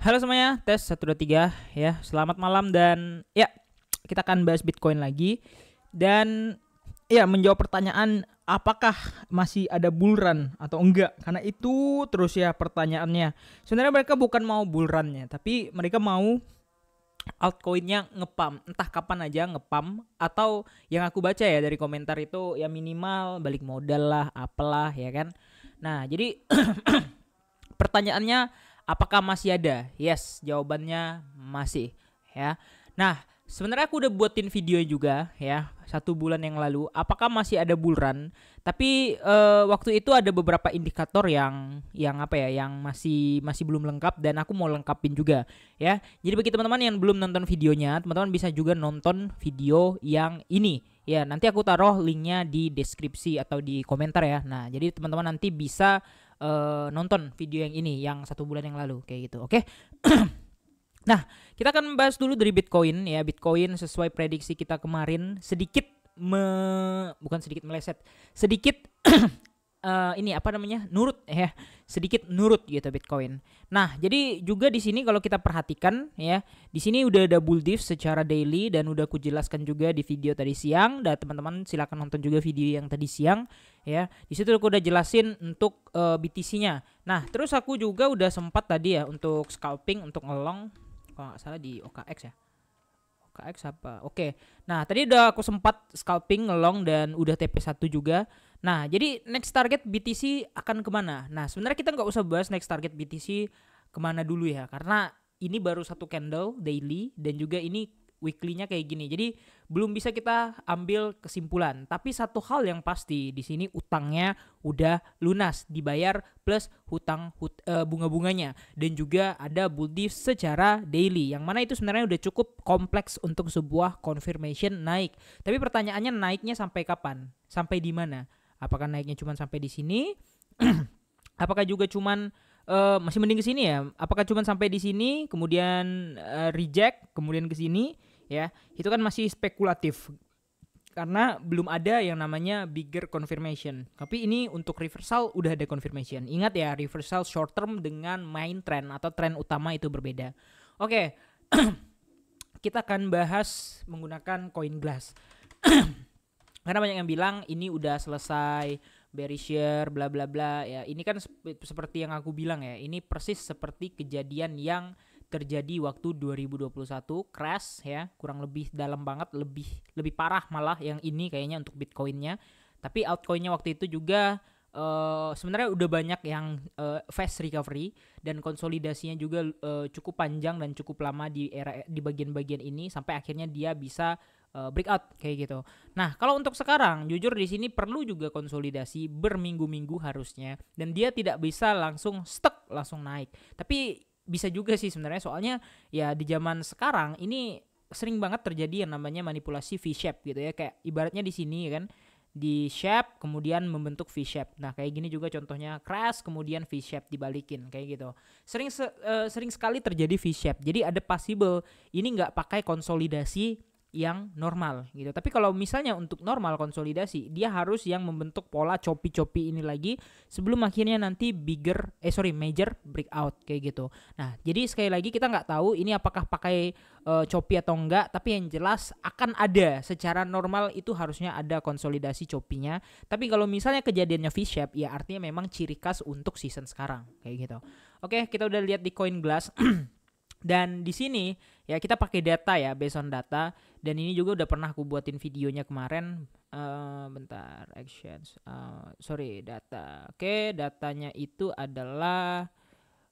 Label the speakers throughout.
Speaker 1: Halo semuanya, tes 1 2 3 ya. Selamat malam dan ya, kita akan bahas Bitcoin lagi dan ya menjawab pertanyaan apakah masih ada bull run atau enggak. Karena itu terus ya pertanyaannya. Sebenarnya mereka bukan mau bull runnya, tapi mereka mau altcoinnya ngepam. Entah kapan aja ngepam, atau yang aku baca ya dari komentar itu ya minimal balik modal lah, apalah ya kan. Nah, jadi pertanyaannya apakah masih ada? Yes, jawabannya masih ya. Nah, sebenarnya aku udah buatin video juga ya 1 bulan yang lalu. Apakah masih ada bull run? Tapi waktu itu ada beberapa indikator yang apa ya, yang masih belum lengkap dan aku mau lengkapin juga ya. Jadi bagi teman-teman yang belum nonton videonya, teman-teman bisa juga nonton video yang ini. Ya, nanti aku taruh linknya di deskripsi atau di komentar ya. Nah, jadi teman-teman nanti bisa nonton video yang ini yang 1 bulan yang lalu kayak gitu. Oke. Nah, kita akan bahas dulu dari Bitcoin ya. Bitcoin sesuai prediksi kita kemarin sedikit bukan sedikit meleset, sedikit ini apa namanya, nurut ya, sedikit nurut gitu Bitcoin. Nah, jadi juga di sini kalau kita perhatikan ya, di sini udah ada bull diff secara daily dan udah aku jelaskan juga di video tadi siang. Dan teman-teman silakan nonton juga video yang tadi siang ya. Di situ aku udah jelasin untuk BTC-nya. Nah, terus aku juga udah sempat tadi ya untuk scalping, untuk ngelong kalau nggak salah di OKX ya. KX apa? Oke. Nah, tadi udah aku sempat scalping ngelong dan udah TP1 juga. Nah, jadi next target BTC akan kemana? Nah, sebenarnya kita nggak usah bahas next target BTC kemana dulu ya, karena ini baru 1 candle daily dan juga ini weekly-nya kayak gini. Jadi belum bisa kita ambil kesimpulan. Tapi satu hal yang pasti di sini, utangnya udah lunas, dibayar plus bunga-bunganya, dan juga ada bull diff secara daily, yang mana itu sebenarnya udah cukup kompleks untuk sebuah confirmation naik. Tapi pertanyaannya, naiknya sampai kapan? Sampai di mana? Apakah naiknya cuma sampai di sini? Apakah juga cuman masih mending ke sini ya? Apakah cuma sampai di sini kemudian reject kemudian ke sini ya? Itu kan masih spekulatif karena belum ada yang namanya bigger confirmation. Tapi ini untuk reversal udah ada confirmation. Ingat ya, reversal short term dengan main trend atau trend utama itu berbeda. Oke. Kita akan bahas menggunakan coin glass. Karena banyak yang bilang ini udah selesai bearish bla bla bla ya. Ini kan seperti yang aku bilang ya, ini persis seperti kejadian yang terjadi waktu 2021 crash ya, kurang lebih dalam banget, lebih parah malah yang ini kayaknya untuk Bitcoinnya. Tapi altcoinnya waktu itu juga sebenarnya udah banyak yang fast recovery dan konsolidasinya juga cukup panjang dan cukup lama di bagian-bagian ini sampai akhirnya dia bisa breakout kayak gitu. Nah, kalau untuk sekarang jujur di sini perlu juga konsolidasi berminggu-minggu harusnya, dan dia tidak bisa langsung stuck langsung naik. Tapi bisa juga sih sebenarnya, soalnya ya di zaman sekarang ini sering banget terjadi yang namanya manipulasi V-shape gitu ya, kayak ibaratnya di sini ya kan, di shape kemudian membentuk V-shape. Nah, kayak gini juga contohnya crash kemudian V-shape dibalikin kayak gitu. Sering sekali terjadi V-shape. Jadi ada possible ini nggak pakai konsolidasi yang normal gitu. Tapi kalau misalnya untuk normal konsolidasi, dia harus yang membentuk pola choppy ini lagi sebelum akhirnya nanti major breakout kayak gitu. Nah, jadi sekali lagi kita nggak tahu ini apakah pakai choppy atau enggak, tapi yang jelas akan ada secara normal itu harusnya ada konsolidasi choppy-nya. Tapi kalau misalnya kejadiannya V-shape, ya artinya memang ciri khas untuk season sekarang kayak gitu. Oke, kita udah lihat di coin glass. Dan di sini ya kita pakai data ya, based on data, dan ini juga udah pernah aku buatin videonya kemarin. Bentar, actions, data. Oke, datanya itu adalah,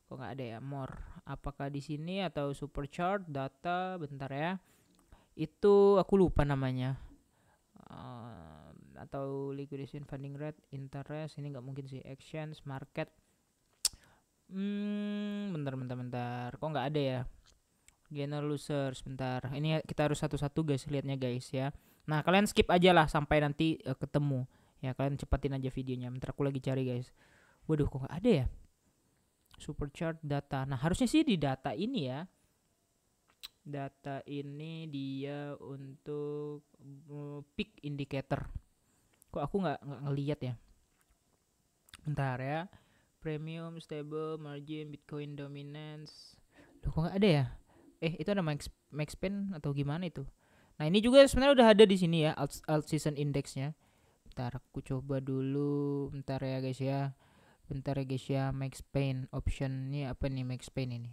Speaker 1: kok nggak ada ya, more. Apakah di sini atau super chart data? Bentar ya, itu aku lupa namanya. Atau liquidation, funding rate, interest, ini nggak mungkin sih. Actions, market. Bentar. Kok nggak ada ya? Gainer losers, bentar. Ini kita harus satu-satu guys, lihatnya guys ya. Nah, kalian skip aja lah sampai nanti ketemu. Ya, kalian cepatin aja videonya. Bentar aku lagi cari guys. Waduh, kok nggak ada ya? Superchart data. Nah, harusnya sih di data ini ya. Data ini dia untuk peak indicator. Kok aku nggak ngelihat ya? Bentar ya. Premium, stable, margin, Bitcoin dominance. Loh kok nggak ada ya? Itu ada max pen atau gimana itu? Nah ini juga sebenarnya udah ada di sini ya alt season indexnya. Bentar aku coba dulu, bentar ya guys ya. Bentar ya guys ya, max pain optionnya apa nih max pain ini?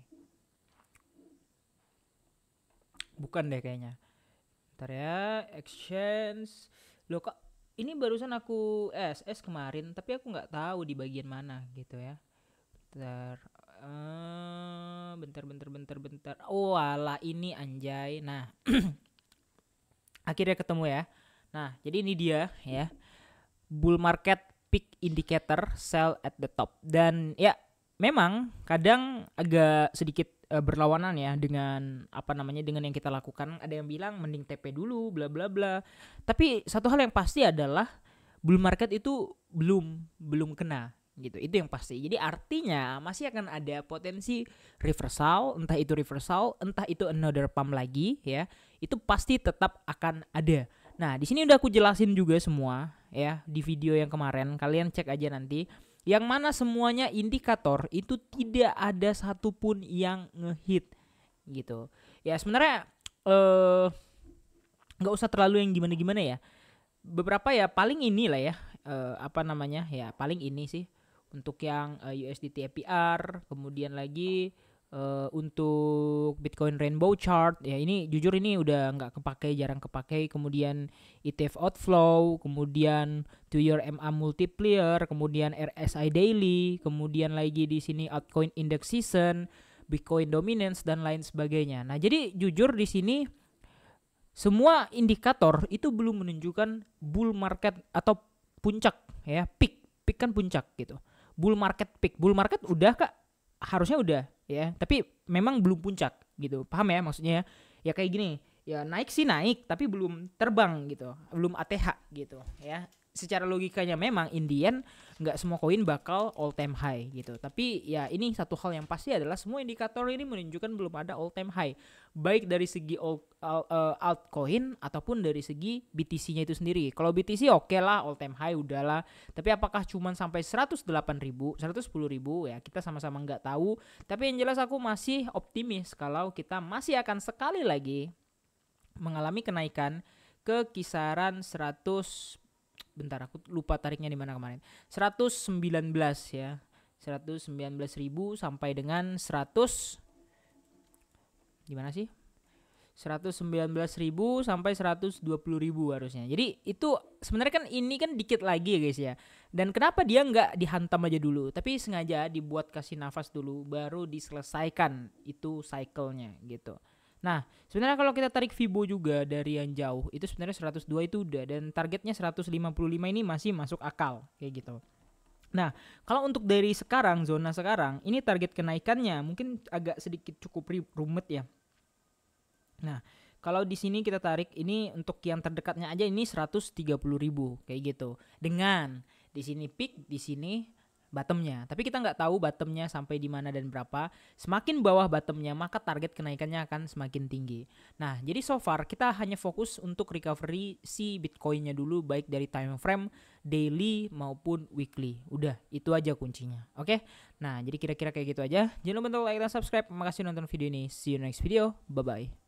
Speaker 1: Bukan deh kayaknya. Bentar ya, exchange. Loh kok ini barusan aku SS kemarin, tapi aku nggak tahu di bagian mana gitu ya. Bentar. Bentar. Oh, alah ini anjay. Nah, akhirnya ketemu ya. Nah, jadi ini dia ya. Bull market peak indicator sell at the top. Dan ya, memang kadang agak sedikit berlawanan ya dengan dengan yang kita lakukan. Ada yang bilang mending TP dulu bla bla bla. Tapi satu hal yang pasti adalah bull market itu belum kena gitu. Itu yang pasti. Jadi artinya masih akan ada potensi reversal, entah itu another pump lagi ya. Itu pasti tetap akan ada. Nah, di sini udah aku jelasin juga semua ya di video yang kemarin. Kalian cek aja nanti. Yang mana semuanya indikator itu tidak ada satupun yang ngehit gitu. Ya sebenarnya nggak usah terlalu yang gimana-gimana ya. Beberapa ya paling inilah ya ya paling ini sih untuk yang USDT APR, kemudian lagi untuk Bitcoin Rainbow Chart ya, ini jujur ini udah nggak kepake, jarang kepake. Kemudian ETF outflow, kemudian 2-year MA multiplier, kemudian RSI daily, kemudian lagi di sini altcoin index season, Bitcoin dominance dan lain sebagainya. Nah jadi jujur di sini semua indikator itu belum menunjukkan bull market atau puncak ya, peak kan puncak gitu. Bull market udah Kak, harusnya udah ya, tapi memang belum puncak gitu. Paham ya maksudnya? Ya kayak gini, ya naik sih naik tapi belum terbang gitu, belum ATH gitu ya. Secara logikanya memang Indian nggak semua koin bakal all time high gitu. Tapi ya ini satu hal yang pasti adalah semua indikator ini menunjukkan belum ada all time high, baik dari segi altcoin ataupun dari segi BTC-nya itu sendiri. Kalau BTC oke lah all time high udahlah. Tapi apakah cuman sampai 108.000, 110.000 ya kita sama-sama nggak tahu. Tapi yang jelas aku masih optimis kalau kita masih akan sekali lagi mengalami kenaikan ke kisaran 100. Bentar aku lupa tariknya di mana kemarin. 119 ya. 119.000 sampai dengan 100 gimana sih? 119.000 sampai 120.000 harusnya. Jadi itu sebenarnya kan ini kan dikit lagi ya guys ya. Dan kenapa dia nggak dihantam aja dulu, tapi sengaja dibuat kasih nafas dulu baru diselesaikan itu cycle-nya gitu. Nah, sebenarnya kalau kita tarik Fibo juga dari yang jauh, itu sebenarnya 102 itu udah, dan targetnya 155 ini masih masuk akal kayak gitu. Nah, kalau untuk dari sekarang, zona sekarang, ini target kenaikannya mungkin agak sedikit cukup rumit ya. Nah, kalau di sini kita tarik ini untuk yang terdekatnya aja ini 130.000 kayak gitu. Dengan di sini peak, di sini bottomnya, tapi kita nggak tahu bottomnya sampai di mana dan berapa. Semakin bawah bottomnya maka target kenaikannya akan semakin tinggi. Nah jadi so far kita hanya fokus untuk recovery si Bitcoinnya dulu, baik dari time frame, daily maupun weekly. Udah itu aja kuncinya. Oke. Nah jadi kira-kira kayak gitu aja. Jangan lupa untuk like dan subscribe. Makasih nonton video ini. See you next video. Bye bye.